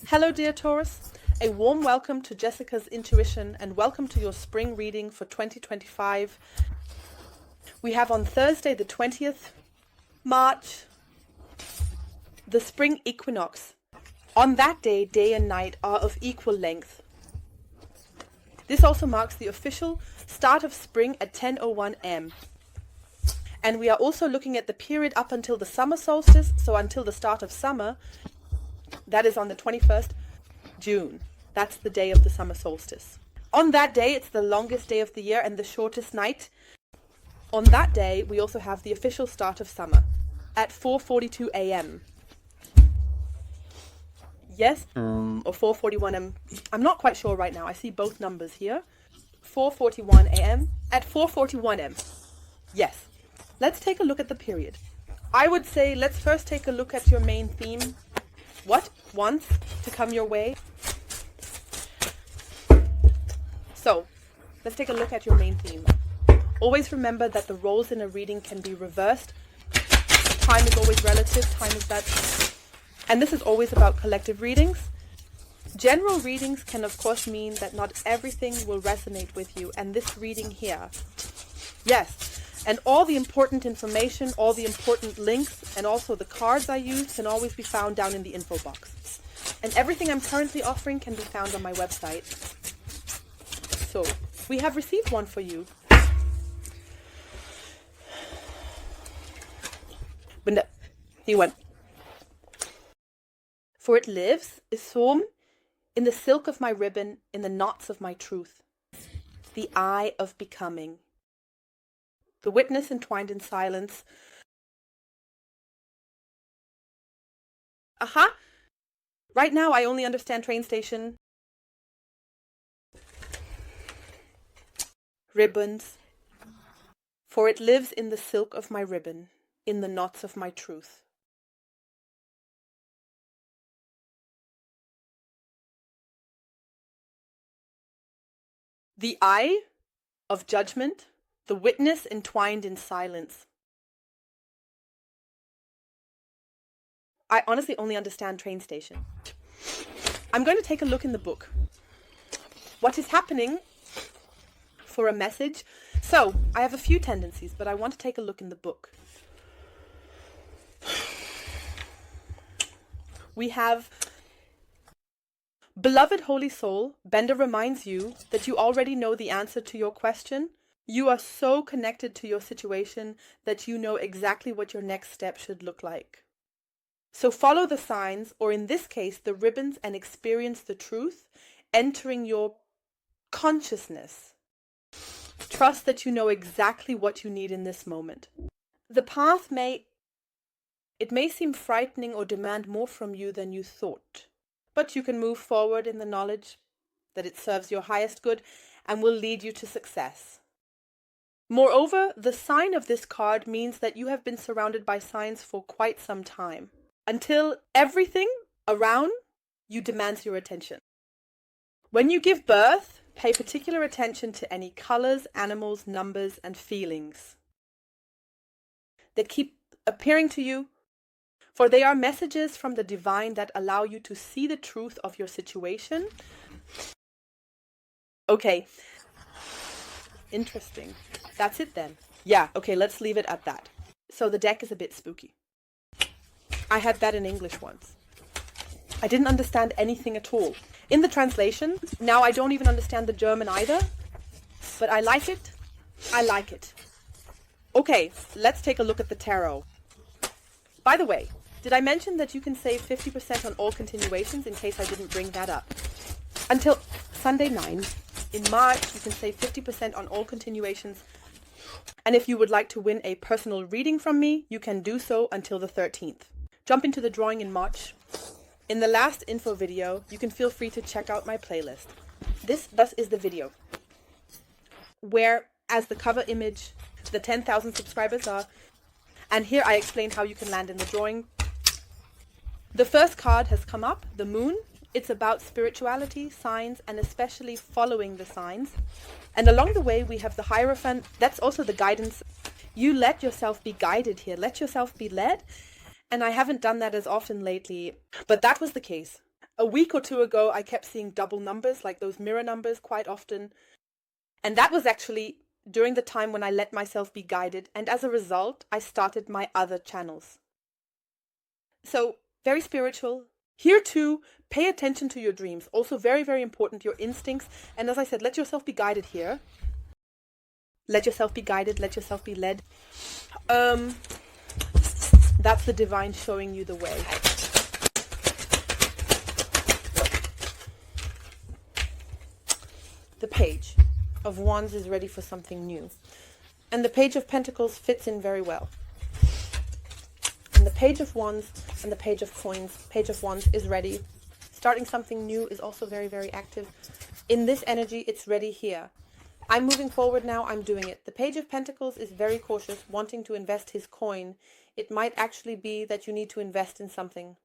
Hello dear Taurus, a warm welcome to Jessica's Intuition and welcome to your spring reading for 2025. We have on Thursday the 20th March, the spring equinox. On that day, day and night are of equal length. This also marks the official start of spring at 10:01 am. And we are also looking at the period up until the summer solstice, so until the start of summer. That is on the 21st June. That's the day of the summer solstice. On that day, it's the longest day of the year and the shortest night. On that day, we also have the official start of summer at 4:42 am. Yes, or 4:41 am. I'm not quite sure right now. I see both numbers here. 4:41 am at 4:41 am. Yes. Let's take a look at the period. I would say let's first take a look at your main theme. What wants to come your way? So, let's take a look at your main theme. Always remember that the roles in a reading can be reversed. Time is always relative. Time is that. And this is always about collective readings. General readings can of course mean that not everything will resonate with you. And this reading here, yes. And all the important information, all the important links, and also the cards I use can always be found down in the info box. And everything I'm currently offering can be found on my website. So, we have received one for you. But he went. For it lives, is home, in the silk of my ribbon, in the knots of my truth. The eye of becoming. The witness entwined in silence. Aha! Right now I only understand train station. Ribbons. For it lives in the silk of my ribbon, in the knots of my truth. The eye of judgment. The witness entwined in silence. I honestly only understand train station. I'm going to take a look in the book. What is happening for a message? So, I have a few tendencies, but I want to take a look in the book. We have, beloved holy soul, Bender reminds you that you already know the answer to your question. You are so connected to your situation that you know exactly what your next step should look like. So follow the signs, or in this case, the ribbons, and experience the truth, entering your consciousness. Trust that you know exactly what you need in this moment. The path may seem frightening or demand more from you than you thought, but you can move forward in the knowledge that it serves your highest good and will lead you to success. Moreover, the sign of this card means that you have been surrounded by signs for quite some time, until everything around you demands your attention. When you give birth, pay particular attention to any colors, animals, numbers, and feelings that keep appearing to you, for they are messages from the divine that allow you to see the truth of your situation. Okay. Interesting. That's it then. Yeah, okay, let's leave it at that. So the deck is a bit spooky. I had that in English once. I didn't understand anything at all. In the translation, now I don't even understand the German either, but I like it. I like it. Okay, let's take a look at the tarot. By the way, did I mention that you can save 50% on all continuations in case I didn't bring that up? Until Sunday 9. In March, you can save 50% on all continuations. And if you would like to win a personal reading from me, you can do so until the 13th. Jump into the drawing in March. In the last info video, you can feel free to check out my playlist. This thus is the video, where as the cover image, the 10,000 subscribers are. And here I explain how you can land in the drawing. The first card has come up, the Moon. It's about spirituality, signs, and especially following the signs. And along the way, we have the Hierophant. That's also the guidance. You let yourself be guided here. Let yourself be led. And I haven't done that as often lately, but that was the case. A week or two ago, I kept seeing double numbers, like those mirror numbers quite often. And that was actually during the time when I let myself be guided. And as a result, I started my other channels. So very spiritual. Here too, pay attention to your dreams. Also very, very important, your instincts. And as I said, let yourself be guided here. Let yourself be guided. Let yourself be led. That's the divine showing you the way. The Page of Wands is ready for something new. And the Page of Pentacles fits in very well. And the Page of Wands and the Page of Coins, Page of Wands is ready. Starting something new is also very, very active. In this energy, it's ready here. I'm moving forward now, I'm doing it. The Page of Pentacles is very cautious, wanting to invest his coin. It might actually be that you need to invest in something.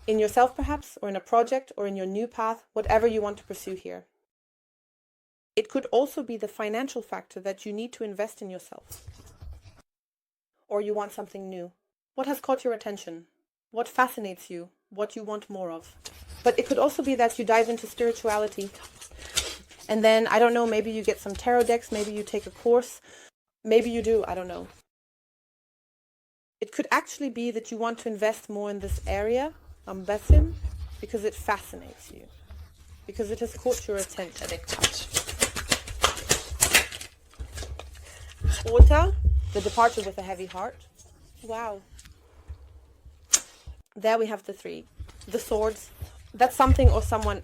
In yourself perhaps, or in a project, or in your new path, whatever you want to pursue here. It could also be the financial factor that you need to invest in yourself. Or you want something new. What has caught your attention? What fascinates you? What you want more of? But it could also be that you dive into spirituality. And then, I don't know, maybe you get some tarot decks, maybe you take a course. Maybe you do, I don't know. It could actually be that you want to invest more in this area, Ambesim, because it fascinates you. Because it has caught your attention. Ota, the departure with a heavy heart. Wow. There we have the three. The swords. That's something or someone,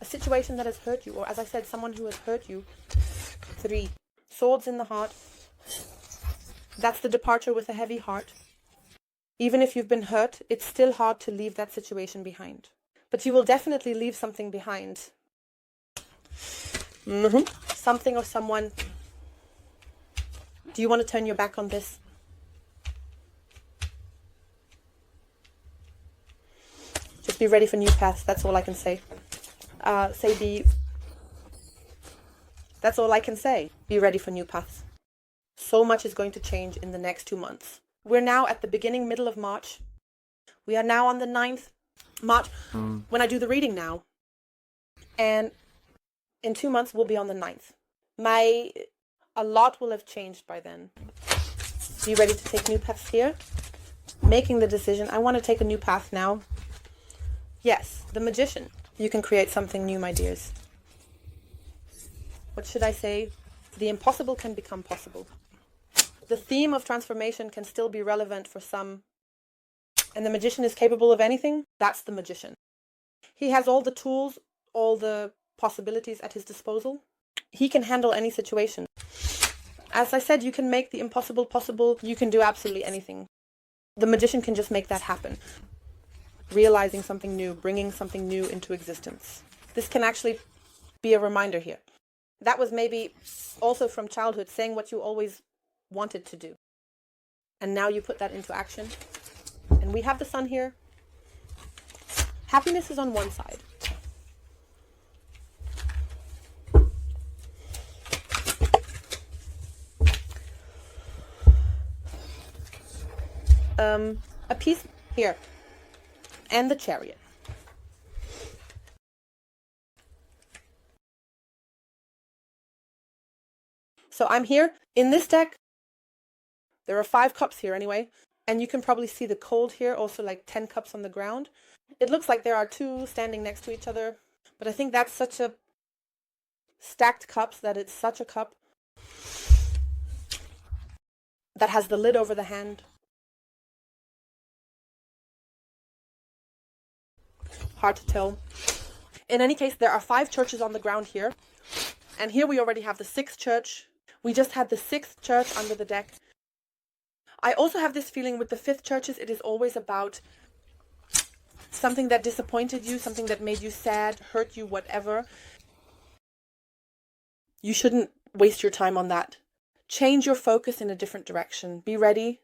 a situation that has hurt you, or as I said, someone who has hurt you. Three. Swords in the heart. That's the departure with a heavy heart. Even if you've been hurt, it's still hard to leave that situation behind. But you will definitely leave something behind. Something or someone. Do you want to turn your back on this? Just be ready for new paths. That's all I can say. That's all I can say. Be ready for new paths. So much is going to change in the next 2 months. We're now at the beginning, middle of March. We are now on the 9th March when I do the reading now. And in 2 months, we'll be on the 9th. A lot will have changed by then. Be ready to take new paths here. Making the decision. I want to take a new path now. Yes, the Magician. You can create something new, my dears. What should I say? The impossible can become possible. The theme of transformation can still be relevant for some. And the Magician is capable of anything. That's the Magician. He has all the tools, all the possibilities at his disposal. He can handle any situation. As I said, you can make the impossible possible. You can do absolutely anything. The Magician can just make that happen. Realizing something new, bringing something new into existence. This can actually be a reminder here. That was maybe also from childhood, saying what you always wanted to do. And now you put that into action. And we have the Sun here. Happiness is on one side. A piece here. And the Chariot. So I'm here. In this deck, there are 5 cups here anyway. And you can probably see the cold here, also like 10 cups on the ground. It looks like there are 2 standing next to each other. But I think that's such a stacked cups that it's such a cup that has the lid over the hand. Hard to tell. In any case, there are 5 churches on the ground here. And here we already have the 6th church. We just had the 6th church under the deck. I also have this feeling with the 5th churches, it is always about something that disappointed you, something that made you sad, hurt you, whatever. You shouldn't waste your time on that. Change your focus in a different direction. Be ready.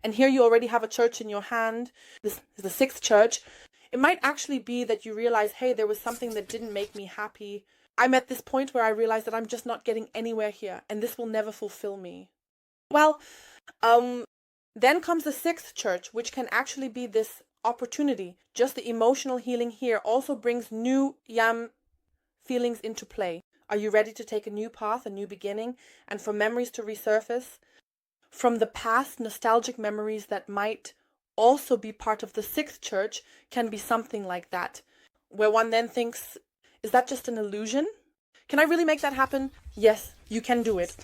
And here you already have a church in your hand. This is the 6th church. It might actually be that you realize, hey, there was something that didn't make me happy. I'm at this point where I realize that I'm just not getting anywhere here, and this will never fulfill me. Well, then comes the 6th church, which can actually be this opportunity. Just the emotional healing here also brings new yam feelings into play. Are you ready to take a new path, a new beginning, and for memories to resurface? From the past, nostalgic memories that might also be part of the sixth church can be something like that, where one then thinks, is that just an illusion? Can I really make that happen? Yes, you can do it.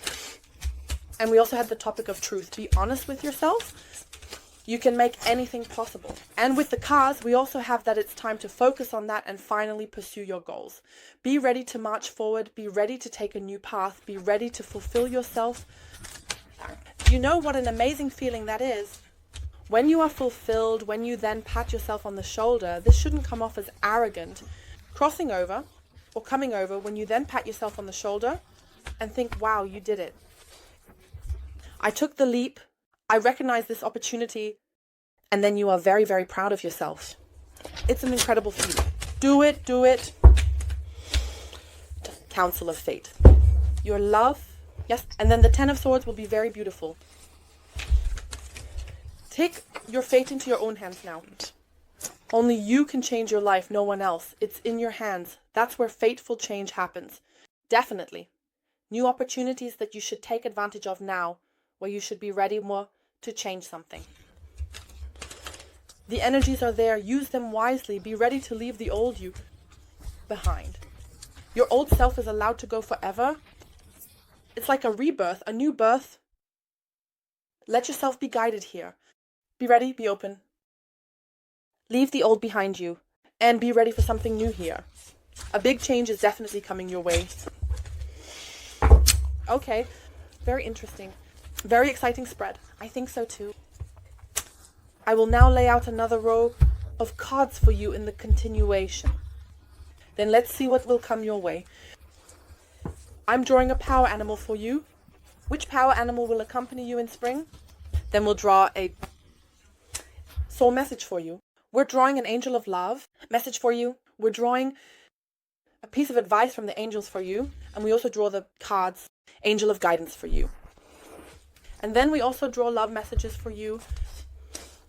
And we also had the topic of truth. Be honest with yourself. You can make anything possible. And with the cards, we also have that it's time to focus on that and finally pursue your goals. Be ready to march forward. Be ready to take a new path. Be ready to fulfill yourself. You know what an amazing feeling that is? When you are fulfilled, when you then pat yourself on the shoulder, this shouldn't come off as arrogant. Crossing over or coming over, when you then pat yourself on the shoulder and think, wow, you did it. I took the leap. I recognize this opportunity. And then you are very, very proud of yourself. It's an incredible feeling. Do it, do it. Council of Fate. Your love. Yes. And then the Ten of Swords will be very beautiful. Take your fate into your own hands now. Only you can change your life, no one else. It's in your hands. That's where fateful change happens. Definitely. New opportunities that you should take advantage of now, where you should be ready more to change something. The energies are there. Use them wisely. Be ready to leave the old you behind. Your old self is allowed to go forever. It's like a rebirth, a new birth. Let yourself be guided here. Be ready, be open. Leave the old behind you and be ready for something new here. A big change is definitely coming your way. Okay, very interesting. Very exciting spread. I think so too. I will now lay out another row of cards for you in the continuation. Then let's see what will come your way. I'm drawing a power animal for you. Which power animal will accompany you in spring? Then we'll draw a soul message for you. We're drawing an angel of love message for you. We're drawing a piece of advice from the angels for you. And we also draw the cards, angel of guidance for you. And then we also draw love messages for you.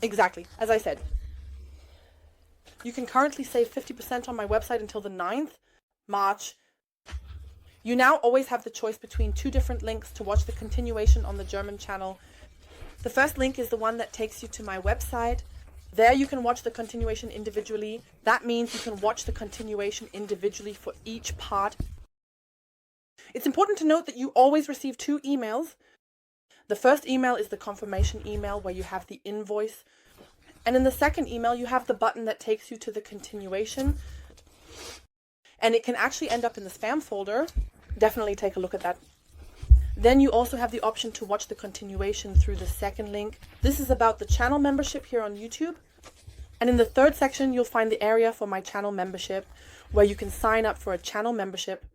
Exactly, as I said. You can currently save 50% on my website until the 9th March. You now always have the choice between two different links to watch the continuation on the German channel. The first link is the one that takes you to my website. There you can watch the continuation individually. That means you can watch the continuation individually for each part. It's important to note that you always receive 2 emails. The first email is the confirmation email where you have the invoice. And in the second email, you have the button that takes you to the continuation. And it can actually end up in the spam folder. Definitely take a look at that. Then you also have the option to watch the continuation through the second link. This is about the channel membership here on YouTube. And in the third section, you'll find the area for my channel membership, where you can sign up for a channel membership.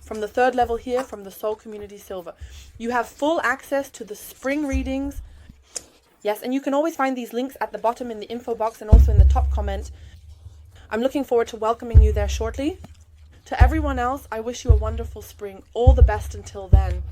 From the third level here, from the Soul Community Silver. You have full access to the spring readings. Yes, and you can always find these links at the bottom in the info box and also in the top comment. I'm looking forward to welcoming you there shortly. To everyone else, I wish you a wonderful spring. All the best until then.